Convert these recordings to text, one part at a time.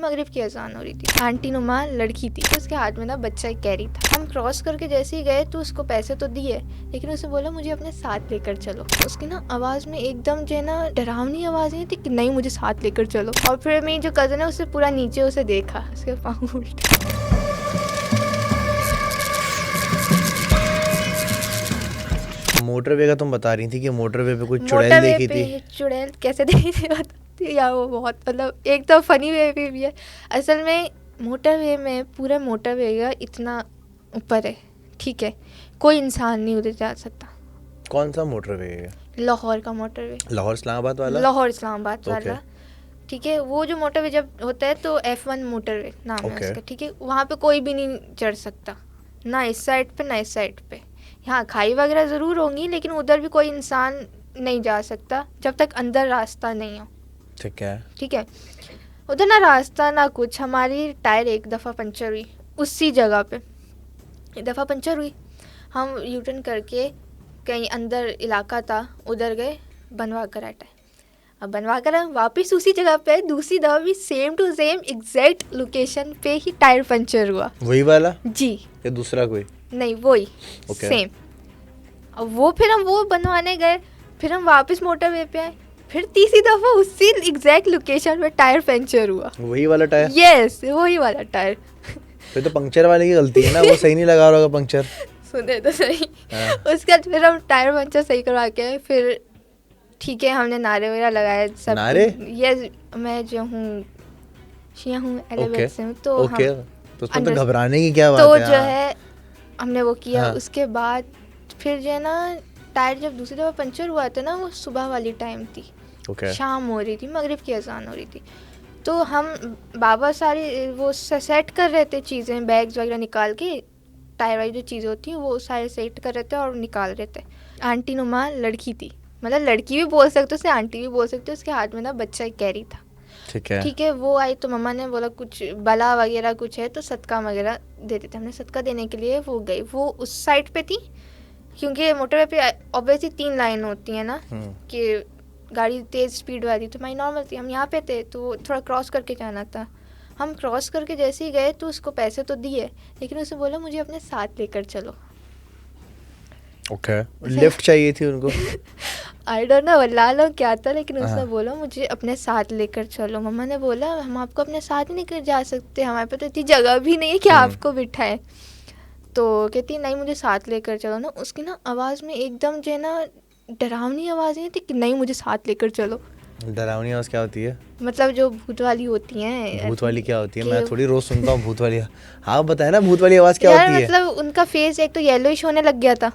मगरिब की अजान हो रही थी। आंटी नुमा लड़की थी, उसके हाथ में ना बच्चा एक कैरी था। हम क्रॉस करके जैसे ही गए तो उसको पैसे तो दिए, लेकिन उसे बोला मुझे अपने साथ लेकर चलो। उसकी ना आवाज़ में एकदम जो है ना डरावनी आवाज़ नहीं थी कि नहीं मुझे साथ लेकर चलो। और फिर मेरी जो कज़न है उससे पूरा नीचे उसे देखा, उसके पाँव उल्टे। मोटरवे का तुम बता रही थी कि मोटरवे पे कुछ चुड़ैल देखी थी। चुड़ैल कैसे देखी थी यार, वो बहुत मतलब एक तो फनी वे भी है। असल में मोटरवे में पूरा मोटरवे का इतना ऊपर है, ठीक है, कोई इंसान नहीं उधर जा सकता। कौन सा मोटरवे है? लाहौर का मोटरवे। लाहौर इस्लामाबाद वाला? लाहौर इस्लामाबाद वाला, ठीक है। वो जो मोटरवे जब होता है तो F1 मोटरवे नाम है उसका, ठीक है। वहाँ पे कोई भी नहीं चढ़ सकता, ना इस साइड पे ना इस साइड पे। हाँ खाई वगैरह ज़रूर होंगी, लेकिन उधर भी कोई इंसान नहीं जा सकता जब तक अंदर रास्ता नहीं हो। ठीक है, ठीक है। उधर ना रास्ता ना कुछ। हमारी टायर एक दफ़ा पंचर हुई उसी जगह पे, एक दफ़ा पंचर हुई। हम यूटर्न करके कहीं अंदर इलाका था उधर गए, बनवा कर टायर। अब बनवा कर वापस उसी जगह पे दूसरी दफ़ा भी same to same exact location पे ही टायर पंचर हुआ। वही वाला जी, या दूसरा कोई? नहीं वही सेम। अब वो फिर हम वो बनवाने गए, फिर हम वापस मोटरवे पे आए, फिर तीसरी दफ़ा उसी एग्जैक्ट लोकेशन पे टायर पंचर हुआ। वही वाला टायर? यस, वही वाला टायर। फिर तो पंक्चर वाले की गलती है ना, वो सही नहीं लगा रहा होगा पंक्चर। सुने तो सही। उसके बाद फिर हम टायर पंचर सही करवा के फिर ठीक है हमने नारे वगैरह लगाए सब। नारे? यस, मैं जो हूँ शिया हूँ, एलिवेट से हूँ, तो ओके, हम तो उसमें तो घबराने की क्या बात है। तो जो है हमने वो किया। उसके बाद फिर जो है ना टायर जब दूसरी दफ़ा पंचर हुआ था ना, वो सुबह वाली टाइम थी, शाम हो रही थी, मगरिब की अजान हो रही थी। तो हम बाबा सारी वो सेट कर रहे थे चीज़ें, बैग्स वगैरह निकाल के, टायर वाली जो चीज़ें होती हैं वो सारे सेट कर रहे थे और निकाल रहे थे। आंटी नुमा लड़की थी, मतलब लड़की भी बोल सकते हो, उसे आंटी भी बोल सकते हो। उसके हाथ में ना बच्चा एक कैरी था, ठीक है। वो आई तो मम्मा ने बोला कुछ बला वगैरह कुछ है तो सदका वगैरह दे देते। हमने सदका देने के लिए वो गई। वो उस साइड पे थी, क्योंकि मोटरवे पे ऑब्वियसली 3 लाइन होती है ना, कि गाड़ी तेज़ स्पीड वाली, तो हमारी नॉर्मल थी। हम यहाँ पे थे तो थोड़ा क्रॉस करके जाना था। हम क्रॉस करके जैसे ही गए तो उसको पैसे तो दिए, लेकिन उसे बोला मुझे अपने साथ लेकर चलो। ओके, लिफ्ट चाहिए थी उनको। आई डोंट नो वल्लाह क्या था, लेकिन उसने बोला मुझे अपने साथ लेकर चलो। मम्मा ने बोला हम आपको अपने साथ नहीं लेकर जा सकते, हमारे पास तो इतनी जगह भी नहीं है कि आपको बिठाएं। तो कहती नहीं मुझे साथ लेकर चलो ना। उसकी ना आवाज़ में एकदम जो है ना डरावनी आवाज़ नहीं थी कि नहीं मुझे साथ लेकर चलो। डरावनी आवाज़ क्या होती है? मतलब जो भूत वाली होती हैं। भूत वाली क्या होती है? मैं थोड़ी रोज़ सुनता हूँ भूत वाली। हाँ बताए ना भूत वाली आवाज़ क्या होती है? मतलब उनका फेस एक तो येलोइश होने लग गया था,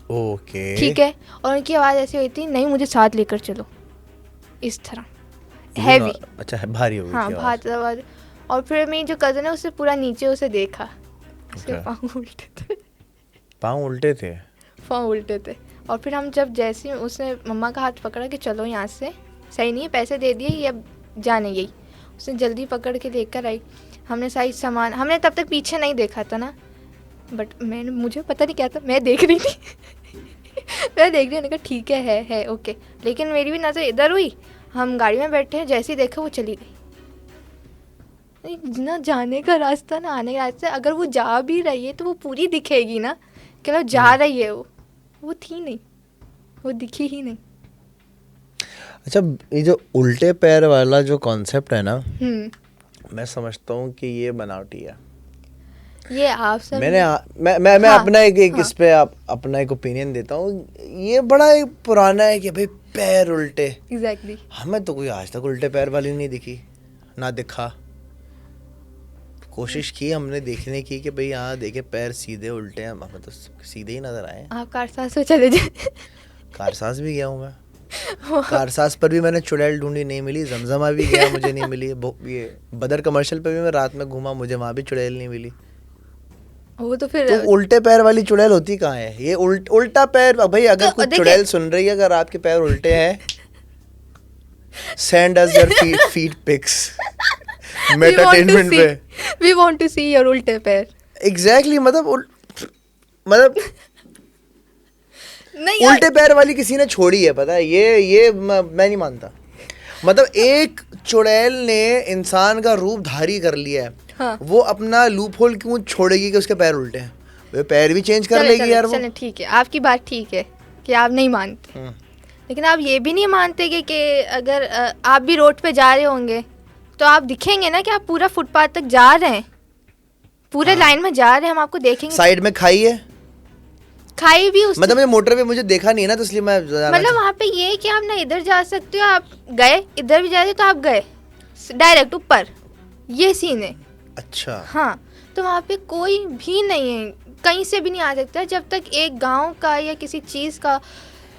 ओके, ठीक है, और उनकी आवाज़ ऐसी हुई थी नहीं मुझे साथ लेकर चलो, इस तरह हैवी। अच्छा, भारी हो गई। हाँ भारी आवाज़। और फिर मेरी जो कज़न है उससे पूरा नीचे उसे देखा, उसके पाँव उल्टे थे। पाँव उल्टे थे? पाँव उल्टे थे। और फिर हम जब जैसे उसने मम्मा का हाथ पकड़ा कि चलो यहाँ से, सही नहीं है, पैसे दे दिए ये अब जाने गई, उसने जल्दी पकड़ के लेकर आई। हमने सारी सामान, हमने तब तक पीछे नहीं देखा था ना, बट मुझे पता नहीं क्या था, मैं देख रही थी। मैं देख रही हूँ, कहा ठीक है ओके। लेकिन मेरी भी नज़र इधर हुई, हम गाड़ी में बैठे हैं, जैसे ही देखा वो चली गई। ना जाने का रास्ता ना आने का रास्ता, अगर वो जा भी रही है तो वो पूरी दिखेगी ना, कि जा रही है। वो थी नहीं, वो दिखी ही नहीं। अच्छा, ये जो उल्टे पैर वाला जो कॉन्सेप्ट है ना, मैं समझता हूँ कि ये बनावटी है। ये आप सब मैं अपना एक इस पे अपना एक ओपिनियन देता हूँ। ये बड़ा एक पुराना है कि भाई पैर उल्टे। एग्जैक्टली। हमें तो कोई आज तक उल्टे पैर वाली नहीं दिखी, ना दिखा। कोशिश की हमने देखने की कि भाई हाँ देखे पैर सीधे उल्टे हैं, हमें तो सीधे ही नजर आए। आप कारसाज में चले जाए। कारसाज भी गया हूँ मैं। कारसाज पर भी मैंने चुड़ैल ढूंढी, नहीं मिली। जमजमा भी गया, मुझे नहीं मिली। ये बदर कमर्शियल पे भी मैं रात में घूमा, मुझे वहाँ भी चुड़ैल नहीं मिली। वो तो फिर तो उल्टे पैर वाली चुड़ैल होती कहाँ है? ये उल्टा पैर भाई, अगर कुछ चुड़ैल सुन रही है, अगर आपके पैर उल्टे हैं, send us your feet pics Metatainment पे। We want to see your उल्टे पैर। एग्जैक्टली, मतलब नहीं उल्टे पैर वाली किसी ने छोड़ी है, पता है? ये मैं नहीं मानता। मतलब एक चुड़ैल ने इंसान का रूप धारी कर लिया है। हाँ। वो अपना लूप होल क्यों छोड़ेगी कि उसके पैर उल्टे हैं? वो पैर भी चेंज कर लेगी यार। वो ठीक है, आपकी बात ठीक है कि आप नहीं मानते, लेकिन आप ये भी नहीं मानते कि अगर आप भी रोड पे जा रहे होंगे तो आप दिखेंगे ना कि आप पूरा फुटपाथ तक जा रहे हैं, पूरे लाइन में जा रहे हैं, हम आपको देखेंगे। साइड में खाई है, खाई भी उस मतलब मोटर पे मुझे देखा नहीं है ना, तो इसलिए मैं मतलब वहाँ पे ये है कि आप ना इधर जा सकते हो, आप गए इधर भी जा रहे हो तो आप गए डायरेक्ट ऊपर, ये सीन है। अच्छा हाँ, तो वहाँ पे कोई भी नहीं है, कहीं से भी नहीं आ सकता जब तक एक गांव का या किसी चीज़ का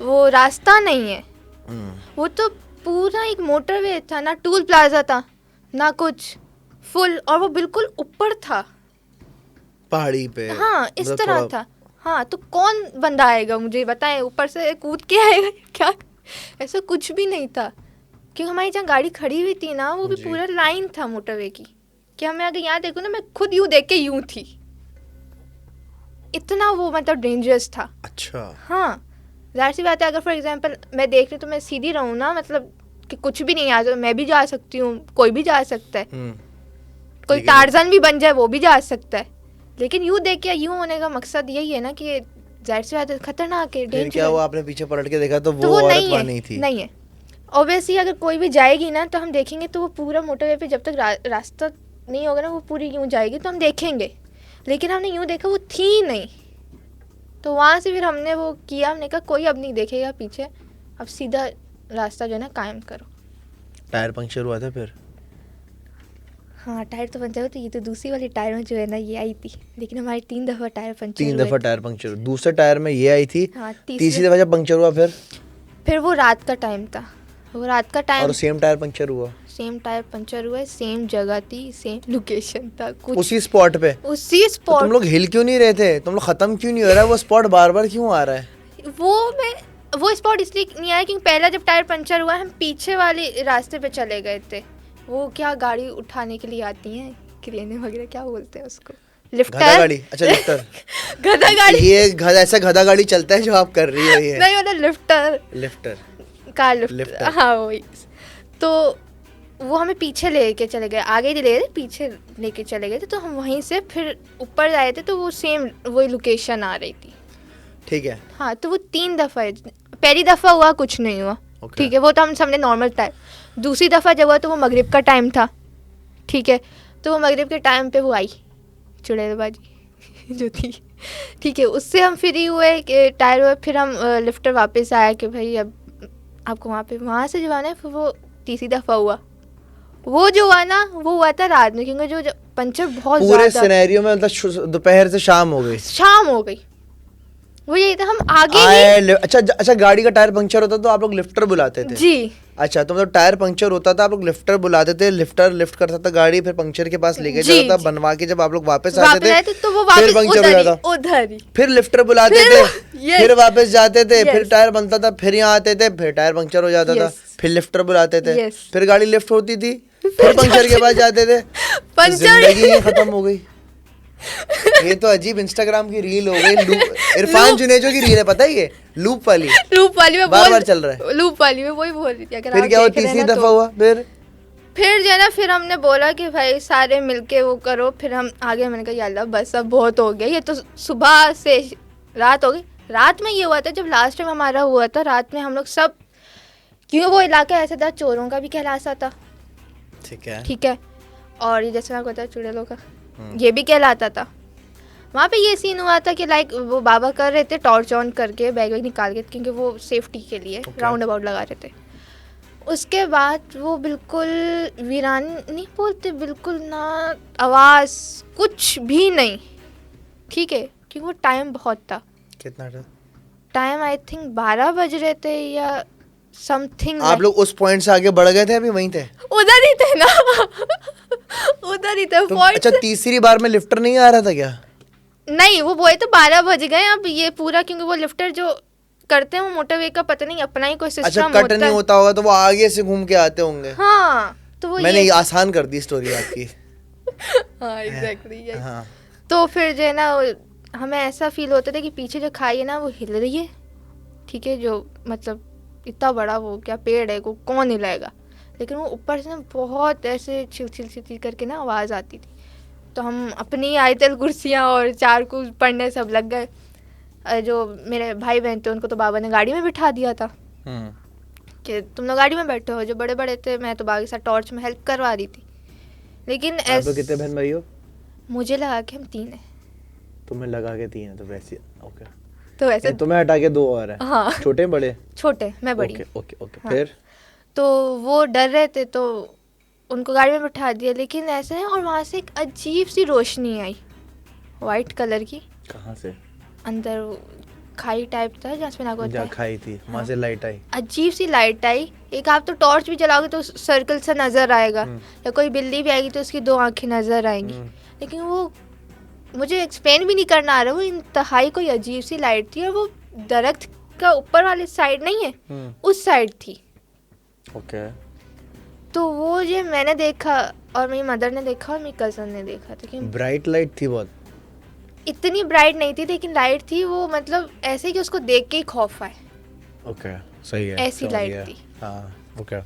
वो रास्ता नहीं है। वो तो पूरा एक मोटरवे था ना, टूल प्लाजा था ना कुछ, फुल, और वो बिल्कुल ऊपर था पहाड़ी पे। हाँ, इस तरह था। हाँ, तो कौन बंदा आएगा मुझे बताएं, ऊपर से कूद के आएगा क्या? ऐसा कुछ भी नहीं था, क्योंकि हमारी जहाँ गाड़ी खड़ी हुई थी ना, वो भी पूरा लाइन था मोटरवे की, कि हमें अगर यहाँ देखो ना, मैं खुद यूँ देख के यूँ थी, इतना वो मतलब डेंजरस था। अच्छा। हाँ, जाहिर सी बात है, अगर फॉर एग्जांपल मैं देख रही हूँ तो मैं सीधी रहूँ ना, मतलब कि कुछ भी नहीं आ जाए, मैं भी जा सकती हूँ, कोई भी जा सकता है, कोई टार्जन भी बन जाए वो भी जा सकता है, लेकिन यूँ देख के यूँ होने का मकसद यही है ना कि जाहिर सी बात है खतरनाक है, डेंजरस। क्या हुआ, आपने पीछे पलट के देखा तो वो औरत वहाँ नहीं थी? नहीं है, ऑब्वियसली अगर कोई भी जाएगी ना तो हम देखेंगे, तो वो पूरा मोटरवे पे जब तक रास्ता नहीं होगा ना, वो पूरी यूँ जाएगी तो हम देखेंगे, लेकिन हमने यूँ देखा वो थी नहीं, तो वहाँ से फिर हमने वो किया, हमने कहा कोई अब नहीं देखेगा पीछे, अब सीधा रास्ता जो है ना कायम करो। टायर पंक्चर हुआ था फिर? हाँ, टायर तो पंचर हुआ, तो ये तो दूसरी वाली टायर में जो है ना ये आई थी, लेकिन हमारी 3 दफ़ा टायर पंचर 3 दफ़ा टायर पंक्चर, दूसरे टायर में ये आई थी। हाँ, तीसरी दफ़ा जब पंक्चर हुआ फिर वो रात का टाइम था, वो रात का टाइम, और सेम टायर पंक्चर हुआ, सेम टायर पंचर हुआ, सेम जगह थी, सेम लोकेशन था, कुछ उसी स्पॉट पे, उसी स्पॉट। तो तुम लोग हिल क्यों नहीं रहे थे? तुम लोग खत्म क्यों नहीं हो रहा है वो स्पॉट, बार बार क्यों आ रहा है? वो स्पॉट इसलिए नहीं आया क्योंकि पहला जब टायर पंचर हुआ हम पीछे वाले रास्ते पे चले गए थे, वो क्या गाड़ी उठाने के लिए आती हैं, क्रेने वगैरह, क्या बोलते हैं उसको, लिफ्टर। गधा गाड़ी? अच्छा, लिफ्टर। गधा गाड़ी, ये ऐसा गधा गाड़ी चलता है जो आप कर रही हो? ये नहीं, मतलब लिफ्टर, कार लिफ्टर। हाँ, वही। तो वो हमें पीछे लेके चले गए, आगे नहीं ले रहे, पीछे लेके चले गए थे, तो हम वहीं से फिर ऊपर आए थे, तो वो सेम वही लोकेशन आ रही थी। ठीक है। हाँ, तो वो 3 दफ़ा है, पहली दफ़ा हुआ कुछ नहीं हुआ, ठीक है, वो तो हम समझे नॉर्मल टाइम। दूसरी दफ़ा जब हुआ तो वो मगरिब का टाइम था, ठीक है, तो वो मगरिब के टाइम पे वो आई चुड़ैलबाजी जो थी, ठीक है, उससे हम फ्री हुए कि टायर हुए, फिर हम लिफ्टर वापस आया कि भाई अब आपको वहाँ से जो है ना, फिर वो तीसरी दफ़ा हुआ, वो जो हुआ ना वो हुआ था रात में, क्योंकि जो पंचर बहुत पूरे सिनेरियो में मतलब दोपहर से शाम हो गई, वो यही था, हम आगे अच्छा, गाड़ी का टायर पंक्चर होता तो आप लोग लिफ्टर बुलाते थे? जी। अच्छा, तो मतलब टायर पंक्चर होता था, आप लोग लिफ्टर बुलाते थे, लिफ्टर लिफ्ट करता था गाड़ी, फिर पंक्चर के पास लेके जाता था, बनवा के जब आप लोग वापस आते थे तो वो फिर पंक्चर हो जाता, उधर ही फिर लिफ्टर बुलाते थे, फिर वापस जाते थे, फिर टायर बनता था, फिर यहाँ आते थे, फिर टायर पंक्चर हो जाता था, फिर लिफ्टर बुलाते थे, फिर गाड़ी लिफ्ट होती थी, फिर पंक्चर के पास जाते थे, जिंदगी खत्म हो गई। ये तो अजीब इंस्टाग्राम की रील हो गई, इरफान जुनेजो की रील है, पता है, ये लूप वाली में बार चल रहा है, लूप वाली में वही बोल रही थी। अगर फिर क्या हुआ, तीसरी दफा हुआ, फिर जो है ना, फिर हमने बोला कि भाई सारे मिलके वो करो, फिर हम आगे, मैंने कहा यार बस अब बहुत हो गया, ये तो सुबह से रात हो गई। रात में ये हुआ था जब लास्ट टाइम हमारा हुआ था, रात में हम लोग सब, क्योंकि वो इलाका ऐसा था चोरों का भी कहलाता था, ठीक है, और ये जैसे आपको पता है चुड़ैलों का ये भी कहलाता था। वहाँ पे ये सीन हुआ था कि लाइक वो बाबा कर रहे थे टॉर्च ऑन करके, बैग निकाल के, क्योंकि वो सेफ्टी के लिए राउंड अबाउट लगा रहे थे। उसके बाद वो बिल्कुल वीरान नहीं बोलते, बिल्कुल ना आवाज़, कुछ भी नहीं, ठीक है, क्योंकि वो टाइम बहुत था। कितना था टाइम? आई थिंक 12 बज रहे थे या समथिंग। आप लोग उस पॉइंट से आगे बढ़ गए थे, अभी वहीं थे? उधर ही थे ना उधर ही थे। तो अच्छा, तीसरी बार में लिफ्टर नहीं आ रहा था क्या? नहीं, वो बोले तो 12 बज गए। अब ये पूरा, क्योंकि वो लिफ्टर जो करते हैं वो मोटरवे का पता नहीं अपना ही कोई सिस्टम होता है। अच्छा, कट नहीं होता होगा तो वो आगे से घूम के आते होंगे। हाँ, तो वो मैंने ये आसान कर दी स्टोरी आपकी। हाँ, एग्जैक्टली। हाँ। तो फिर जो है ना, हमें ऐसा फील होता था कि पीछे जो खाई है ना वो हिल रही है, ठीक है, जो मतलब इतना बड़ा वो क्या पेड़ है, को कौन हिलाएगा, लेकिन वो ऊपर से ना बहुत ऐसे छिल छिल छिल करके ना आवाज़ आती थी। तो हम अपनी आयतल कुर्सियाँ और चार को पढ़ने सब लग गए। जो मेरे भाई बहन थे उनको तो बाबा ने गाड़ी में बिठा दिया था कि तुम लोग गाड़ी में बैठे हो। जो बड़े बड़े थे, मैं तो बाबा के साथ टॉर्च में हेल्प करवा रही थी। लेकिन आप तो कितने बहन भाई हो? मुझे लगा कि हम 3 हैं। तुम्हें लगा के 3 है तो वैसे ओके। तो वैसे तुम्हें हटा के 2 और है। हाँ। छोटे बड़े? छोटे, मैं बड़ी। Okay okay okay. फिर तो वो डर रहे थे तो उनको गाड़ी में बिठा दिया। लेकिन ऐसे है, और वहाँ से एक अजीब सी रोशनी आई वाइट कलर की। कहाँ से? अंदर खाई टाइप था जहाँ से नाक होता है, खाई थी, वहाँ से लाइट आई। अजीब सी लाइट आई। एक आप तो टॉर्च भी जलाओगे तो सर्कल सा नजर आएगा, या कोई बिल्ली भी आएगी तो उसकी 2 आंखें नजर आएंगी। लेकिन वो मुझे एक्सप्लेन भी नहीं करना आ रहा, वो इंतहाई कोई अजीब सी लाइट थी। और वो दरख्त का ऊपर वाली साइड नहीं है, उस साइड थी। ओके। तो वो जो मैंने देखा और मेरी मदर ने देखा और मेरी कज़न ने देखा था कि ब्राइट लाइट थी बहुत। इतनी ब्राइट नहीं थी लेकिन लाइट थी वो, मतलब ऐसे कि उसको देख के ही खौफ आए। ओके, सही है। ऐसी लाइट थी। हाँ, ओके।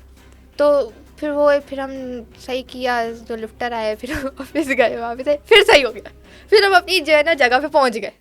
तो फिर हम सही किया, जो लिफ्टर आया फिर ऑफिस गए, वहाँ पे थे, फिर सही हो गया। फिर हम अपनी जो है ना जगह पे पहुँच गए।